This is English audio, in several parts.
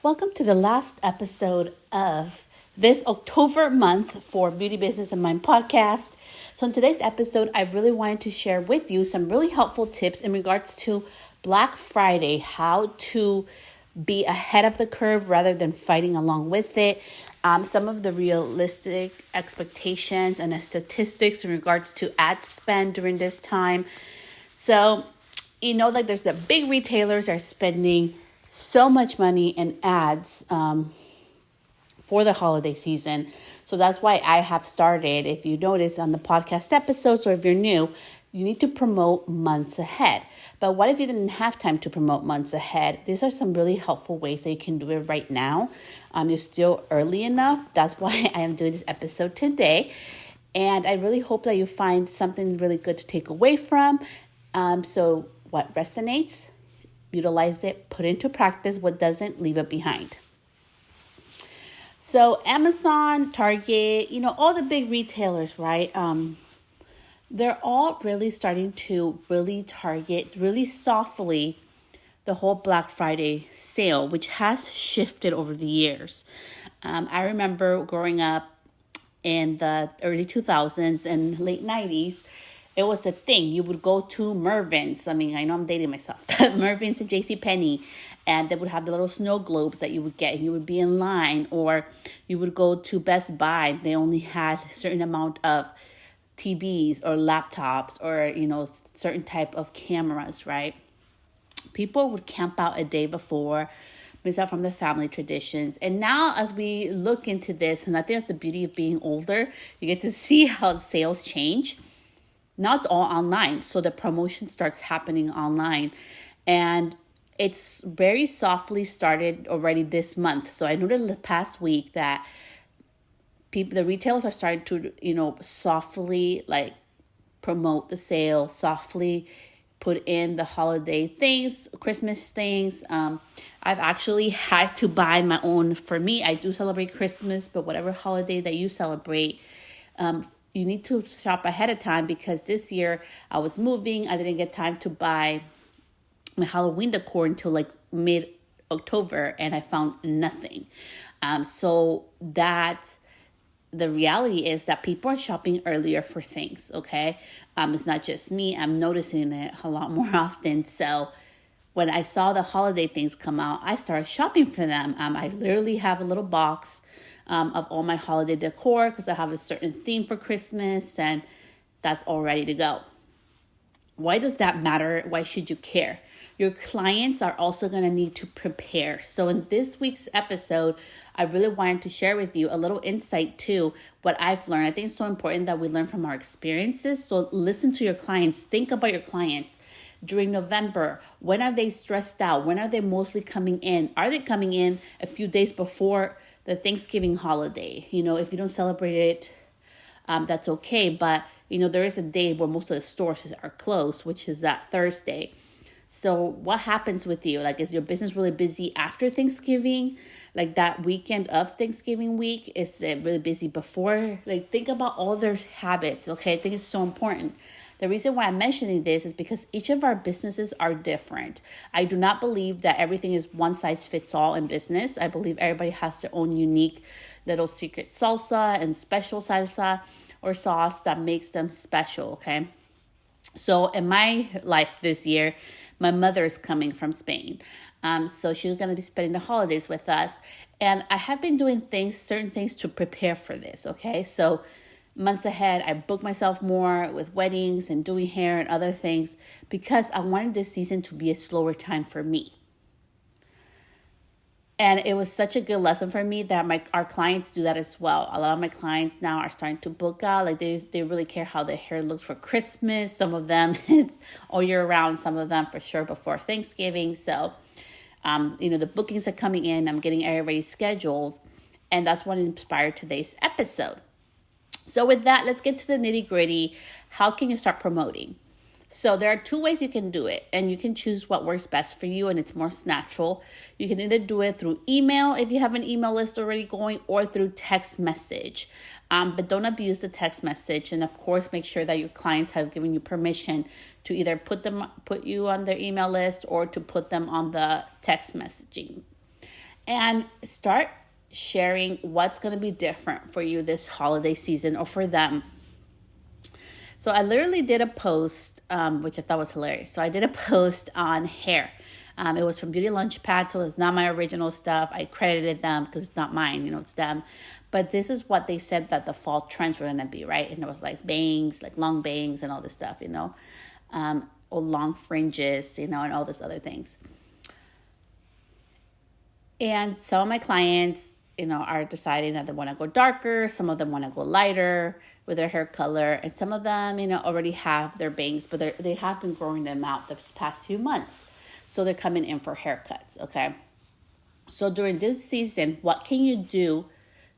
Welcome to the last episode of this October month for Beauty Business and Mind podcast. So in today's episode, I really wanted to share with you some really helpful tips in regards to Black Friday, how to be ahead of the curve rather than fighting along with it. Some of the realistic expectations and the statistics in regards to ad spend during this time. So, there's the big retailers are spending so much money in ads for the holiday season. So that's why I have started, if you notice on the podcast episodes or if you're new, you need to promote months ahead. But what if you didn't have time to promote months ahead? These are some really helpful ways that you can do it right now. You're still early enough. That's why I am doing this episode today. And I really hope that you find something really good to take away from. So what resonates, utilize it, put into practice. What doesn't, leave it behind. So Amazon, Target, all the big retailers, right? They're all really starting to really target really softly the whole Black Friday sale, which has shifted over the years. I remember growing up in the early 2000s and late 90s, it was a thing. You would go to Mervyn's. I know I'm dating myself, but Mervyn's and JCPenney, and they would have the little snow globes that you would get, and you would be in line. Or you would go to Best Buy. They only had a certain amount of TVs or laptops or, certain type of cameras, right? People would camp out a day before, miss out from the family traditions. And now as we look into this, and I think that's the beauty of being older, you get to see how sales change. Now it's all online. So the promotion starts happening online. And it's very softly started already this month. So I noticed the past week that the retailers are starting to, softly promote the sale, softly put in the holiday things, Christmas things. I've actually had to buy my own. For me, I do celebrate Christmas, but whatever holiday that you celebrate, you need to shop ahead of time, because this year I was moving. I didn't get time to buy my Halloween decor until mid-October, and I found nothing. So that the reality is that people are shopping earlier for things, okay? It's not just me. I'm noticing it a lot more often. So when I saw the holiday things come out, I started shopping for them. I literally have a little box of all my holiday decor, because I have a certain theme for Christmas, and that's all ready to go. Why does that matter? Why should you care? Your clients are also going to need to prepare. So in this week's episode, I really wanted to share with you a little insight to what I've learned. I think it's so important that we learn from our experiences. So listen to your clients. Think about your clients. During November, when are they stressed out? When are they mostly coming in? Are they coming in a few days before the Thanksgiving holiday? If you don't celebrate it, that's okay. But, there is a day where most of the stores are closed, which is that Thursday. So what happens with you? Is your business really busy after Thanksgiving? That weekend of Thanksgiving week? Is it really busy before? Think about all their habits, okay? I think it's so important. The reason why I'm mentioning this is because each of our businesses are different. I do not believe that everything is one size fits all in business. I believe everybody has their own unique little secret salsa and special salsa or sauce that makes them special, okay? So in my life this year, my mother is coming from Spain. So she's going to be spending the holidays with us. And I have been doing certain things to prepare for this, okay? So months ahead, I booked myself more with weddings and doing hair and other things, because I wanted this season to be a slower time for me. And it was such a good lesson for me that our clients do that as well. A lot of my clients now are starting to book out. They really care how their hair looks for Christmas. Some of them it's all year round. Some of them for sure before Thanksgiving. So, the bookings are coming in. I'm getting everybody scheduled. And that's what inspired today's episode. So with that, let's get to the nitty gritty. How can you start promoting? So there are two ways you can do it, and you can choose what works best for you and it's more natural. You can either do it through email if you have an email list already going, or through text message. But don't abuse the text message, and of course make sure that your clients have given you permission to either put you on their email list or to put them on the text messaging. and start sharing what's going to be different for you this holiday season or for them. So I literally did a post, which I thought was hilarious. So I did a post on hair. It was from Beauty Launchpad, so it's not my original stuff. I credited them because it's not mine, it's them. But this is what they said that the fall trends were going to be, right? And it was like bangs, like long bangs and all this stuff, or long fringes, and all this other things. And some of my clients, are deciding that they want to go darker. Some of them want to go lighter with their hair color. And some of them, already have their bangs, but they have been growing them out this past few months. So they're coming in for haircuts, okay? So during this season, what can you do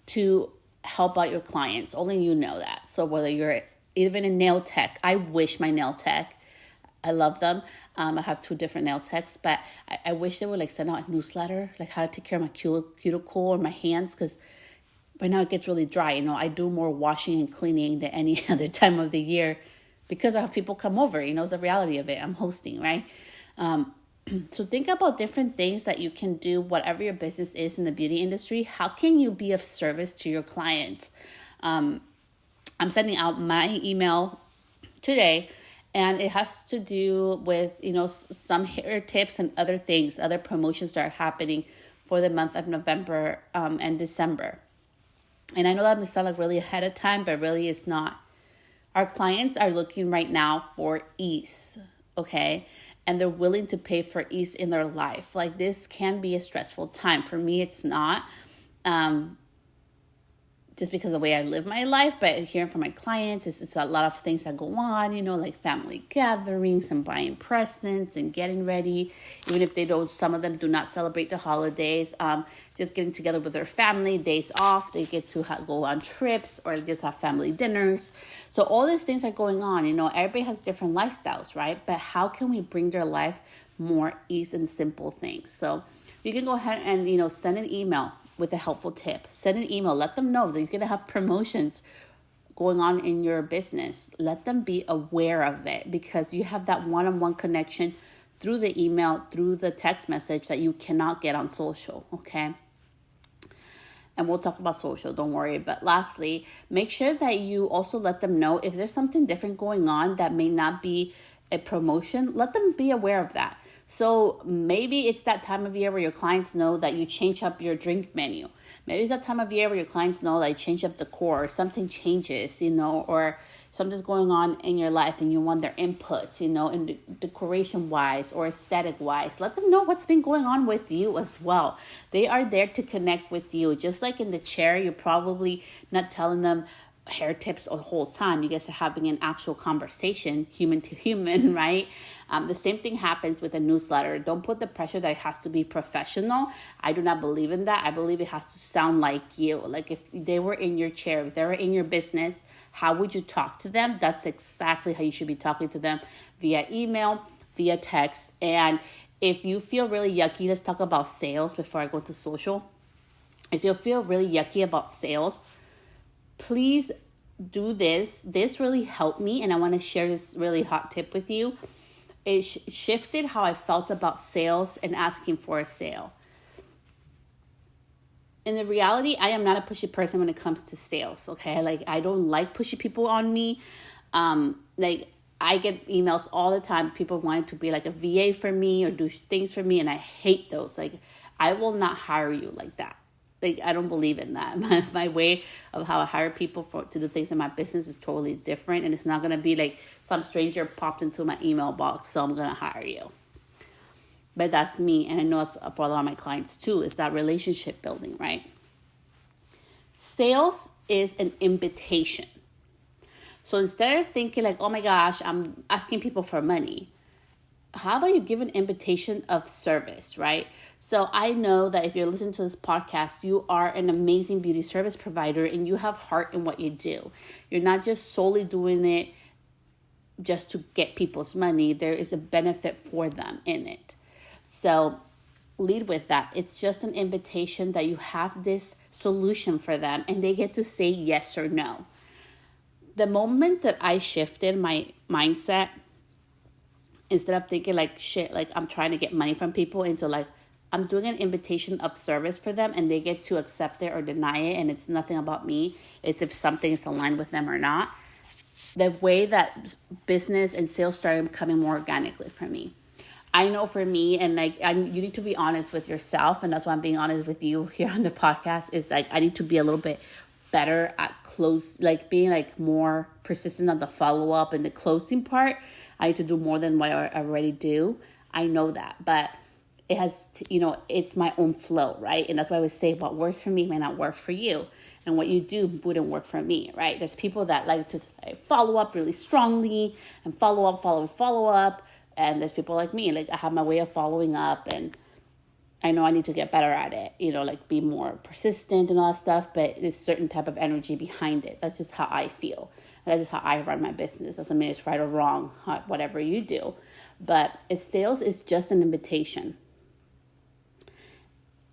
to help out your clients? Only you know that. So whether you're even a nail tech, I wish my nail tech, I love them. I have 2 different nail techs, but I wish they would send out a newsletter, like how to take care of my cuticle or my hands, because right now it gets really dry. I do more washing and cleaning than any other time of the year because I have people come over. It's the reality of it. I'm hosting, right? So think about different things that you can do, whatever your business is in the beauty industry. How can you be of service to your clients? I'm sending out my email today, and it has to do with, some hair tips and other things, other promotions that are happening for the month of November and December. And I know that may sound like really ahead of time, but really it's not. Our clients are looking right now for ease, okay? And they're willing to pay for ease in their life. Like, this can be a stressful time. For me, it's not. Just because of the way I live my life, but hearing from my clients, it's a lot of things that go on, like family gatherings and buying presents and getting ready. Even if some of them do not celebrate the holidays, just getting together with their family, days off, they get to go on trips or just have family dinners. So all these things are going on, everybody has different lifestyles, right? But how can we bring their life more ease and simple things? So you can go ahead and, send an email with a helpful tip. Send an email. Let them know that you're going to have promotions going on in your business. Let them be aware of it, because you have that one-on-one connection through the email, through the text message that you cannot get on social, okay? And we'll talk about social, don't worry. But lastly, make sure that you also let them know if there's something different going on that may not be a promotion. Let them be aware of that. So maybe it's that time of year where your clients know that you change up your drink menu. Maybe it's that time of year where your clients know that you change up decor, or something changes, or something's going on in your life and you want their input, in decoration wise or aesthetic wise. Let them know what's been going on with you as well. They are there to connect with you. Just like in the chair, you're probably not telling them hair tips the whole time. You guys are having an actual conversation, human to human, right? The same thing happens with a newsletter. Don't put the pressure that it has to be professional. I do not believe in that. I believe it has to sound like you. Like, if they were in your chair, if they were in your business, how would you talk to them? That's exactly how you should be talking to them, via email, via text. And if you feel really yucky, let's talk about sales before I go to social. If you feel really yucky about sales, please do this. This really helped me, and I want to share this really hot tip with you. It shifted how I felt about sales and asking for a sale. In the reality, I am not a pushy person when it comes to sales, okay? Like, I don't like pushy people on me. I get emails all the time, people wanting to be like a VA for me or do things for me, and I hate those. Like, I will not hire you like that. Like, I don't believe in that. My way of how I hire people to do things in my business is totally different. And it's not going to be like some stranger popped into my email box, so I'm going to hire you. But that's me. And I know it's for a lot of my clients too. It's that relationship building, right? Sales is an invitation. So instead of thinking like, oh my gosh, I'm asking people for money, how about you give an invitation of service, right? So I know that if you're listening to this podcast, you are an amazing beauty service provider and you have heart in what you do. You're not just solely doing it just to get people's money. There is a benefit for them in it. So lead with that. It's just an invitation that you have this solution for them and they get to say yes or no. The moment that I shifted my mindset, instead of thinking like, shit, like I'm trying to get money from people, into like, I'm doing an invitation of service for them, and they get to accept it or deny it, and it's nothing about me. It's if something is aligned with them or not. The way that business and sales started coming more organically for me. I know for me, and like you need to be honest with yourself, and that's why I'm being honest with you here on the podcast, is like I need to be a little bit better at close, like being like more persistent on the follow-up and the closing part. I need to do more than what I already do. I know that, but it has to, it's my own flow, right? And that's why I always say what works for me may not work for you, and what you do wouldn't work for me, right? There's people that like to follow up really strongly and follow up, and there's people like me, like I have my way of following up, and I know I need to get better at it, like be more persistent and all that stuff, but there's a certain type of energy behind it. That's just how I feel. That's just how I run my business. Doesn't mean it's right or wrong, whatever you do. But sales is just an invitation.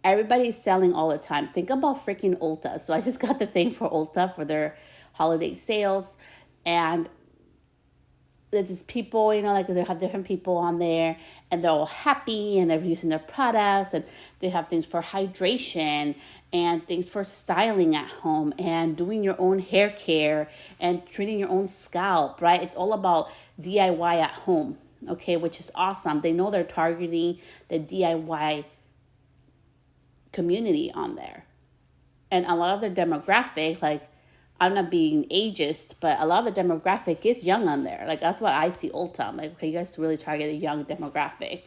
Everybody's selling all the time. Think about freaking Ulta. So I just got the thing for Ulta for their holiday sales. And there's people, like they have different people on there, and they're all happy and they're using their products, and they have things for hydration and things for styling at home and doing your own hair care and treating your own scalp, right? It's all about DIY at home, okay, which is awesome. They know they're targeting the DIY community on there. And a lot of their demographic, like, I'm not being ageist, but a lot of the demographic is young on there. Like, that's what I see Ulta. I'm like, okay, you guys really target a young demographic.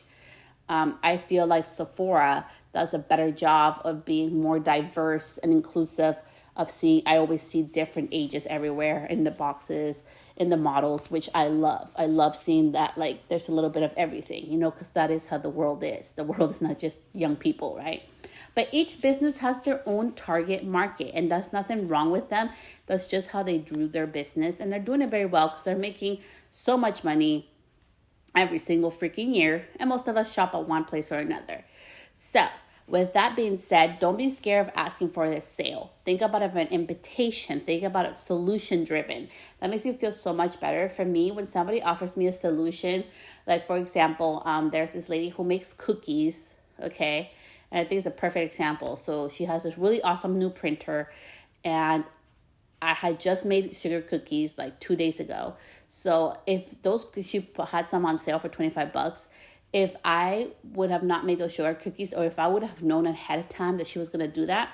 I feel like Sephora does a better job of being more diverse and inclusive of seeing. I always see different ages everywhere in the boxes, in the models, which I love. I love seeing that, like, there's a little bit of everything, because that is how the world is. The world is not just young people, right? But each business has their own target market, and that's nothing wrong with them. That's just how they do their business, and they're doing it very well because they're making so much money every single freaking year, and most of us shop at one place or another. So with that being said, don't be scared of asking for this sale. Think about it as an invitation. Think about it solution driven. That makes you feel so much better. For me, when somebody offers me a solution, like for example, there's this lady who makes cookies, okay? And I think it's a perfect example. So she has this really awesome new printer, and I had just made sugar cookies like 2 days ago. So if she had some on sale for $25, if I would have not made those sugar cookies, or if I would have known ahead of time that she was going to do that,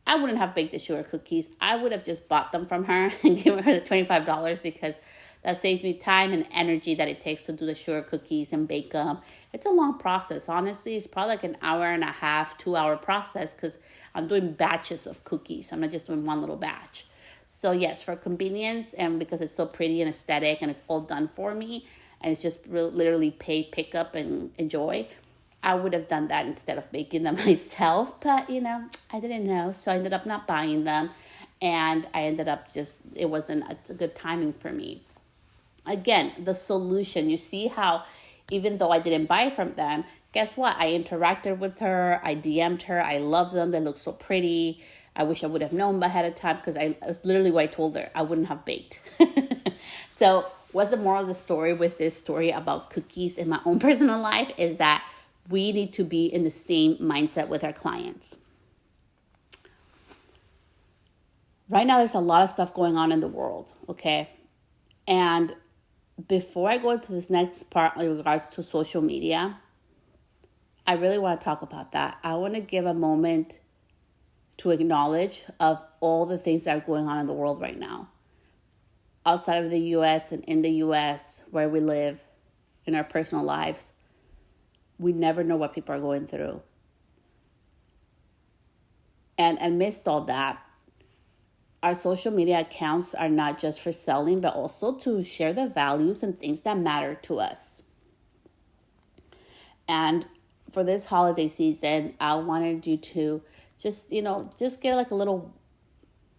I wouldn't have baked the sugar cookies. I would have just bought them from her and given her the $25, because that saves me time and energy that it takes to do the sugar cookies and bake them. It's a long process. Honestly, it's probably like an hour and a half, 2 hour process, because I'm doing batches of cookies. I'm not just doing one little batch. So yes, for convenience, and because it's so pretty and aesthetic and it's all done for me, and it's just literally pay, pick up, and enjoy, I would have done that instead of baking them myself. But, I didn't know. So I ended up not buying them. And I ended up it's a good timing for me. Again, the solution, you see how even though I didn't buy from them, guess what? I interacted with her. I DM'd her. I love them. They look so pretty. I wish I would have known ahead of time, because it's literally what I told her. I wouldn't have baked. So what's the moral of the story with this story about cookies in my own personal life is that we need to be in the same mindset with our clients. Right now, there's a lot of stuff going on in the world, okay? And before I go into this next part in regards to social media, I really want to talk about that. I want to give a moment to acknowledge of all the things that are going on in the world right now. Outside of the U.S. and in the U.S., where we live, in our personal lives, we never know what people are going through. And amidst all that, our social media accounts are not just for selling, but also to share the values and things that matter to us. And for this holiday season, I wanted you to just get like a little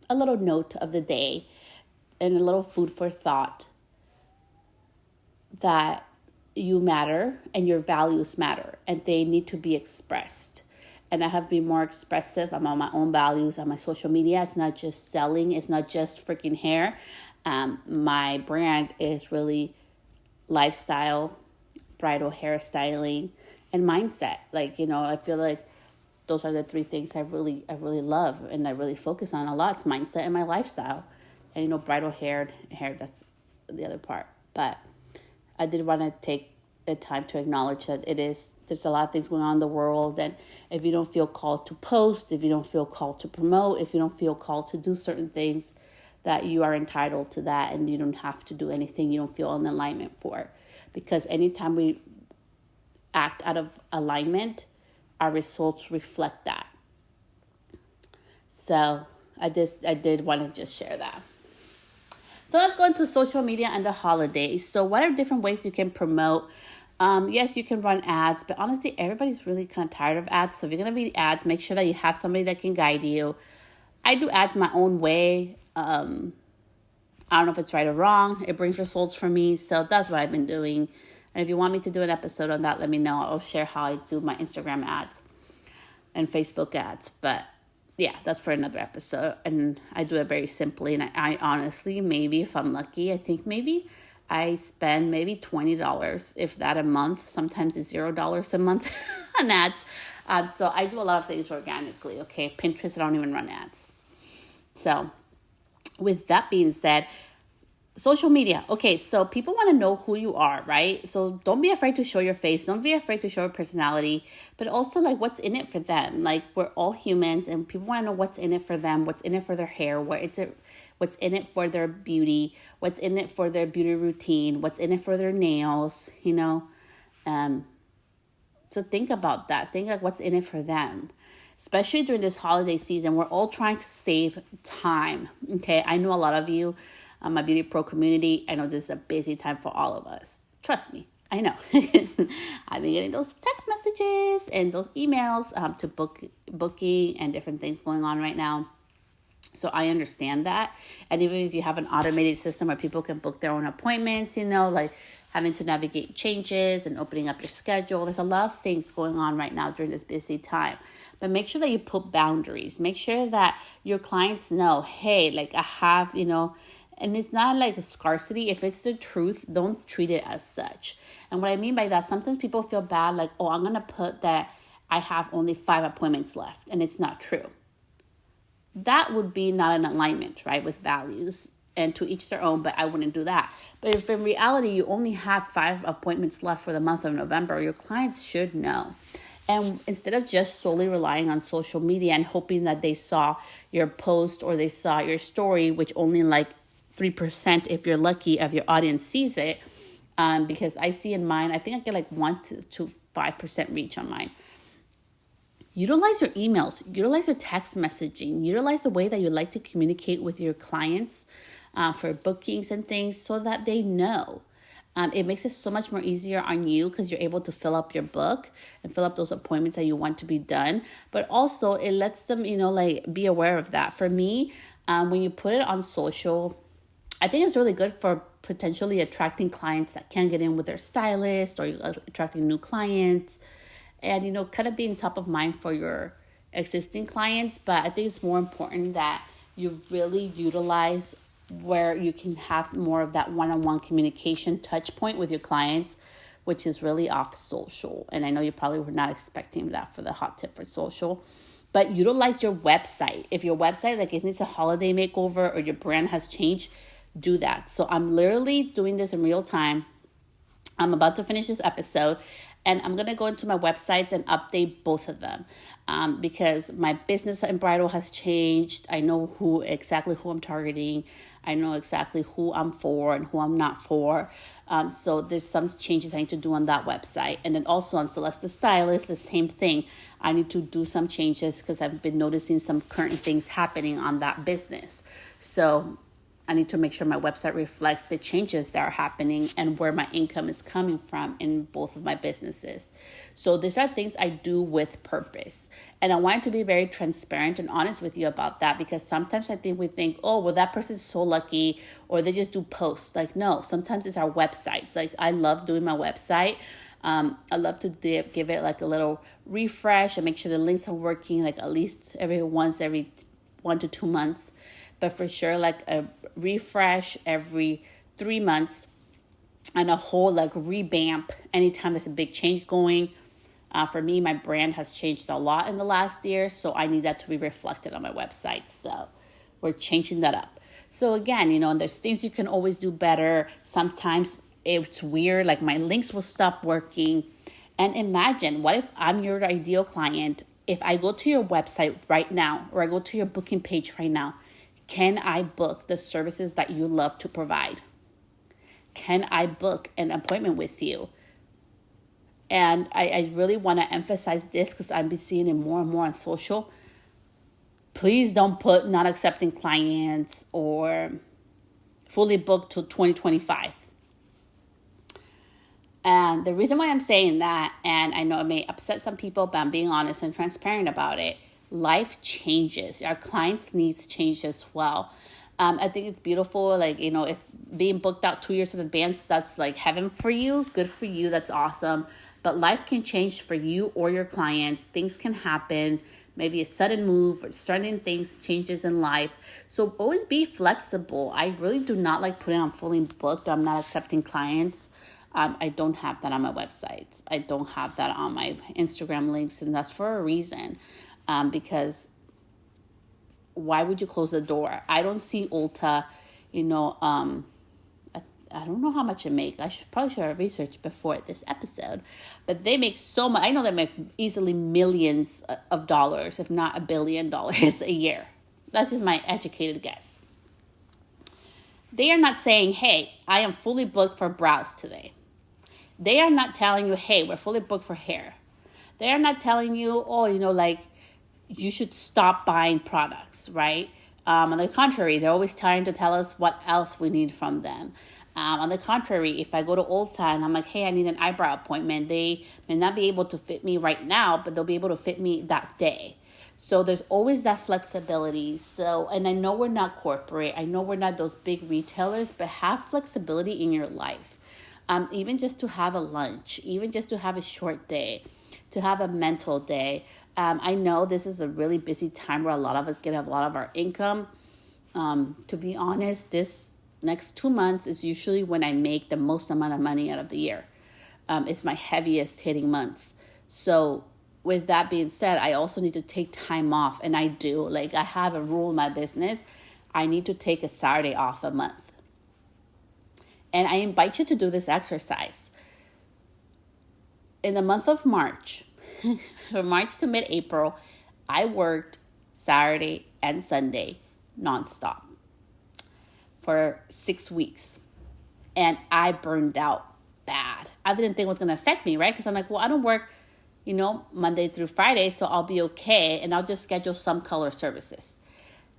note of the day and a little food for thought that you matter and your values matter, and they need to be expressed. And I have been more expressive about my own values on my social media. It's not just selling. It's not just freaking hair. My brand is really lifestyle, bridal hairstyling, and mindset. Like, I feel like those are the three things I really love and I really focus on a lot. It's mindset and my lifestyle. And bridal hair, that's the other part. But I did want to take the time to acknowledge that there's a lot of things going on in the world. And if you don't feel called to post, if you don't feel called to promote, if you don't feel called to do certain things, that you are entitled to that, and you don't have to do anything you don't feel in alignment for. Because anytime we act out of alignment, our results reflect that. So I did want to just share that. So let's go into social media and the holidays. So what are different ways you can promote? Yes, you can run ads, but honestly, everybody's really kind of tired of ads. So if you're going to be ads, make sure that you have somebody that can guide you. I do ads my own way. I don't know if it's right or wrong. It brings results for me. So that's what I've been doing. And if you want me to do an episode on that, let me know. I'll share how I do my Instagram ads and Facebook ads. But yeah, that's for another episode. And I do it very simply. And I honestly, maybe if I'm lucky, I think maybe I spend maybe $20, if that, a month. Sometimes it's $0 a month on ads. So I do a lot of things organically. Okay, Pinterest, I don't even run ads. So with that being said, social media. Okay, so people want to know who you are, right? So don't be afraid to show your face. Don't be afraid to show your personality, but also like what's in it for them. Like, we're all humans and people want to know what's in it for them, what's in it for their hair, what's in it for their beauty, what's in it for their beauty routine, what's in it for their nails, So think about that. Think like what's in it for them. Especially during this holiday season, we're all trying to save time. Okay, I know a lot of you, my Beauty Pro community, I know this is a busy time for all of us. Trust me, I know. I've been getting those text messages and those emails to booking and different things going on right now. So I understand that. And even if you have an automated system where people can book their own appointments, like having to navigate changes and opening up your schedule, there's a lot of things going on right now during this busy time. But make sure that you put boundaries. Make sure that your clients know, hey, like I have, and it's not like a scarcity. If it's the truth, don't treat it as such. And what I mean by that, sometimes people feel bad, like, oh, I'm going to put that I have only 5 appointments left, and it's not true. That would be not an alignment, right, with values, and to each their own, but I wouldn't do that. But if in reality you only have 5 appointments left for the month of November, your clients should know. And instead of just solely relying on social media and hoping that they saw your post or they saw your story, which only like 3%, if you're lucky, of your audience sees it, because I see in mine, I think I get like 1 to 5% reach on mine. Utilize your emails, utilize your text messaging, utilize the way that you like to communicate with your clients for bookings and things so that they know. It makes it so much more easier on you because you're able to fill up your book and fill up those appointments that you want to be done. But also it lets them, be aware of that. For me, when you put it on social, I think it's really good for potentially attracting clients that can't get in with their stylist or attracting new clients. And, kind of being top of mind for your existing clients. But I think it's more important that you really utilize where you can have more of that one-on-one communication touch point with your clients, which is really off social. And I know you probably were not expecting that for the hot tip for social. But utilize your website. If your website, like it needs a holiday makeover or your brand has changed, do that. So I'm literally doing this in real time. I'm about to finish this episode. And I'm going to go into my websites and update both of them because my business in bridal has changed. I know exactly who I'm targeting. I know exactly who I'm for and who I'm not for. So there's some changes I need to do on that website. And then also on Celeste Stylist, the same thing. I need to do some changes because I've been noticing some current things happening on that business. So I need to make sure my website reflects the changes that are happening and where my income is coming from in both of my businesses. So these are things I do with purpose. And I wanted to be very transparent and honest with you about that because sometimes we think, oh, well, that person's so lucky or they just do posts. Like, no, sometimes it's our websites. Like, I love doing my website. I love to give it like a little refresh and make sure the links are working like at least every 1 to 2 months. But for sure, like a refresh every 3 months and a whole like revamp anytime there's a big change going. For me, my brand has changed a lot in the last year, so I need that to be reflected on my website. So we're changing that up. So again, there's things you can always do better. Sometimes it's weird, like my links will stop working. And imagine, what if I'm your ideal client? If I go to your website right now, or I go to your booking page right now, can I book the services that you love to provide? Can I book an appointment with you? And I really want to emphasize this because I've been seeing it more and more on social. Please don't put not accepting clients or fully booked till 2025. And the reason why I'm saying that, and I know it may upset some people, but I'm being honest and transparent about it. Life changes. Our clients' needs change as well. I think it's beautiful. Like, if being booked out 2 years in advance, that's like heaven for you. Good for you. That's awesome. But life can change for you or your clients. Things can happen. Maybe a sudden move or sudden things, changes in life. So always be flexible. I really do not like putting on fully booked. I'm not accepting clients. I don't have that on my website. I don't have that on my Instagram links. And that's for a reason. Because why would you close the door? I don't see Ulta, I don't know how much it makes. I probably should have researched before this episode. But they make so much. I know they make easily millions of dollars, if not $1 billion a year. That's just my educated guess. They are not saying, hey, I am fully booked for brows today. They are not telling you, hey, we're fully booked for hair. They are not telling you, you should stop buying products, right? On the contrary, they're always trying to tell us what else we need from them. On the contrary, if I go to Ulta and I'm like, hey, I need an eyebrow appointment, they may not be able to fit me right now, but they'll be able to fit me that day. So there's always that flexibility. So, and I know we're not corporate. I know we're not those big retailers, but have flexibility in your life. Even just to have a lunch, even just to have a short day, to have a mental day. I know this is a really busy time where a lot of us get a lot of our income. To be honest, this next 2 months is usually when I make the most amount of money out of the year. It's my heaviest hitting months. So with that being said, I also need to take time off. And I do. Like, I have a rule in my business. I need to take a Saturday off a month. And I invite you to do this exercise. In the month of March, from March to mid-April, I worked Saturday and Sunday nonstop for 6 weeks. And I burned out bad. I didn't think it was going to affect me, right? Because I'm like, well, I don't work, Monday through Friday, so I'll be okay. And I'll just schedule some color services.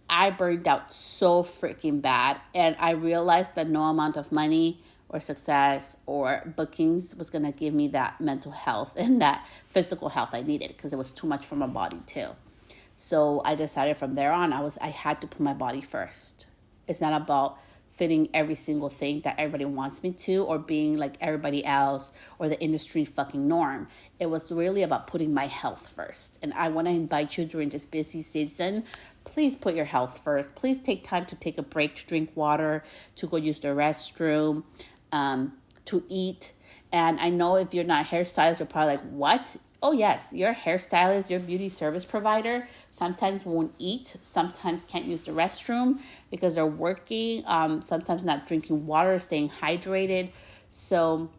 I burned out so freaking bad. And I realized that no amount of money or success or bookings was going to give me that mental health and that physical health I needed, because it was too much for my body too. So I decided from there on, I had to put my body first. It's not about fitting every single thing that everybody wants me to, or being like everybody else or the industry fucking norm. It was really about putting my health first. And I want to invite you during this busy season, please put your health first. Please take time to take a break, to drink water, to go use the restroom, to eat. And I know if you're not a hairstylist, you're probably like, what? Oh yes, your hairstylist, your beauty service provider sometimes won't eat, sometimes can't use the restroom because they're working, sometimes not drinking water, staying hydrated. So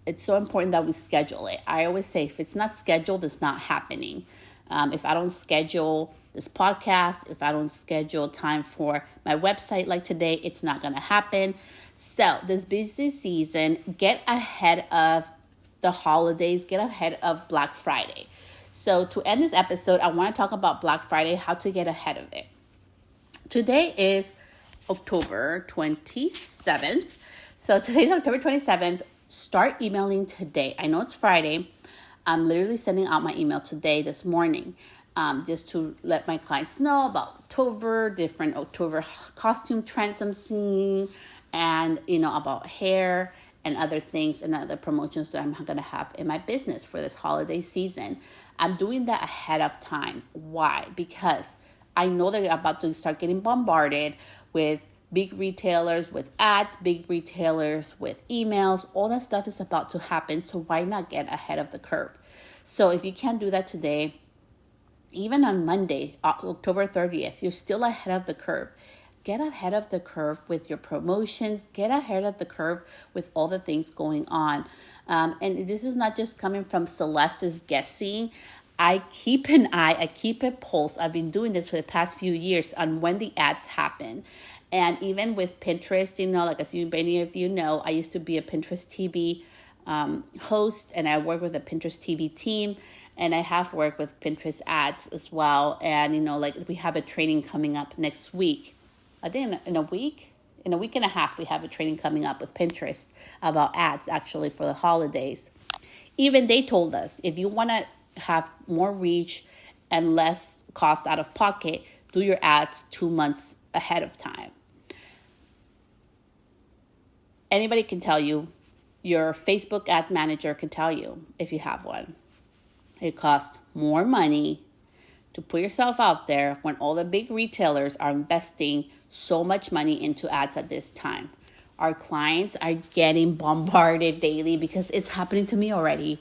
it's so important that we schedule it. I always say, if it's not scheduled, it's not happening. If I don't schedule this podcast, if I don't schedule time for my website like today, it's not going to happen. So this busy season, get ahead of the holidays, get ahead of Black Friday. So to end this episode, I want to talk about Black Friday, how to get ahead of it. Today is October 27th. So today's October 27th. Start emailing today. I know it's Friday. I'm literally sending out my email today, this morning, just to let my clients know about October, different October costume trends I'm seeing, and, about hair and other things and other promotions that I'm going to have in my business for this holiday season. I'm doing that ahead of time. Why? Because I know that you're about to start getting bombarded with big retailers with ads, big retailers with emails. All that stuff is about to happen. So why not get ahead of the curve? So if you can't do that today, even on Monday, October 30th, you're still ahead of the curve. Get ahead of the curve with your promotions. Get ahead of the curve with all the things going on. And this is not just coming from Celeste's guessing. I keep an eye, I keep a pulse. I've been doing this for the past few years on when the ads happen. And even with Pinterest, like as many of you know, I used to be a Pinterest TV host, and I work with a Pinterest TV team, and I have worked with Pinterest ads as well. And, we have a training coming up next week. I think in a week and a half, we have a training coming up with Pinterest about ads actually for the holidays. Even they told us, if you want to have more reach and less cost out of pocket, do your ads 2 months ahead of time. Anybody can tell you, your Facebook ad manager can tell you if you have one. It costs more money to put yourself out there when all the big retailers are investing so much money into ads at this time. Our clients are getting bombarded daily because it's happening to me already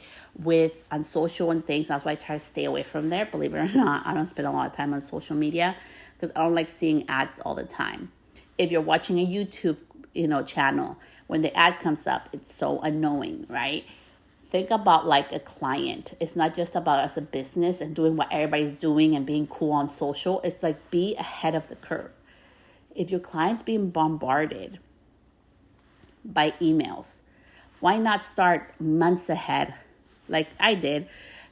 on social and things. That's why I try to stay away from there. Believe it or not, I don't spend a lot of time on social media because I don't like seeing ads all the time. If you're watching a YouTube, channel, when the ad comes up, it's so annoying, right? Think about like a client. It's not just about us as a business and doing what everybody's doing and being cool on social. It's like be ahead of the curve. If your client's being bombarded by emails, why not start months ahead, like I did,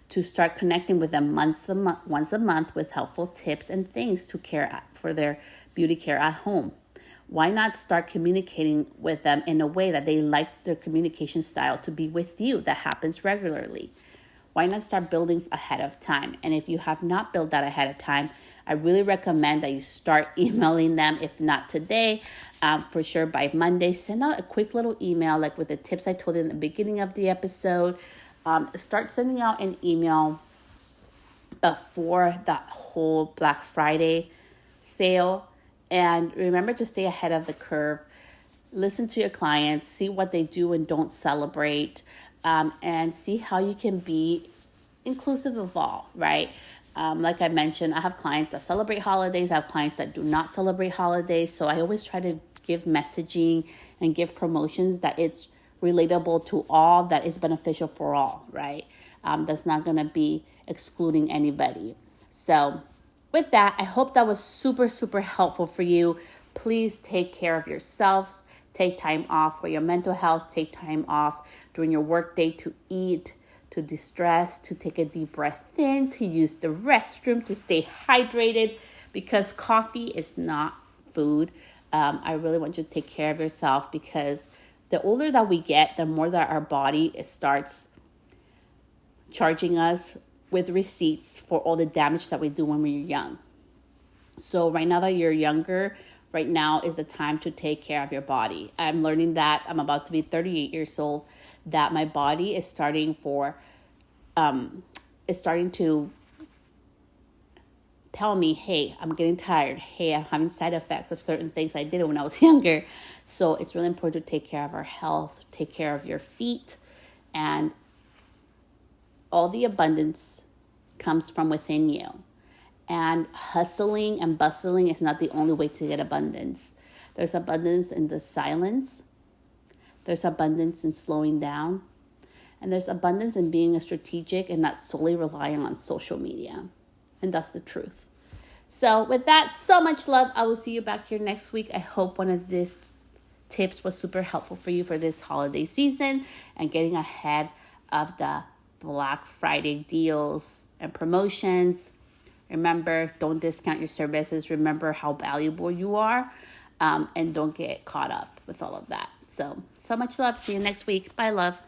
to start connecting with them once a month with helpful tips and things to care for their beauty care at home? Why not start communicating with them in a way that they like their communication style to be with you that happens regularly? Why not start building ahead of time? And if you have not built that ahead of time, I really recommend that you start emailing them. If not today, for sure by Monday, send out a quick little email like with the tips I told you in the beginning of the episode. Start sending out an email before that whole Black Friday sale. And remember to stay ahead of the curve. Listen to your clients, see what they do and don't celebrate, and see how you can be inclusive of all, right? Like I mentioned, I have clients that celebrate holidays. I have clients that do not celebrate holidays. So I always try to give messaging and give promotions that it's relatable to all, that is beneficial for all, right? That's not going to be excluding anybody. So with that, I hope that was super, super helpful for you. Please take care of yourselves. Take time off for your mental health. Take time off during your workday to eat, to distress, to take a deep breath in, to use the restroom, to stay hydrated, because coffee is not food. I really want you to take care of yourself, because the older that we get, the more that our body starts charging us with receipts for all the damage that we do when we're young. So right now that you're younger, right now is the time to take care of your body. I'm learning that I'm about to be 38 years old, that my body is starting to tell me, hey, I'm getting tired. Hey, I'm having side effects of certain things I did when I was younger. So it's really important to take care of our health, take care of your feet, and all the abundance comes from within you. And hustling and bustling is not the only way to get abundance. There's abundance in the silence. There's abundance in slowing down. And there's abundance in being strategic and not solely relying on social media. And that's the truth. So with that, so much love. I will see you back here next week. I hope one of these tips was super helpful for you for this holiday season and getting ahead of the Black Friday deals and promotions. Remember, don't discount your services. Remember how valuable you are, and don't get caught up with all of that. So much love. See you next week. Bye, love.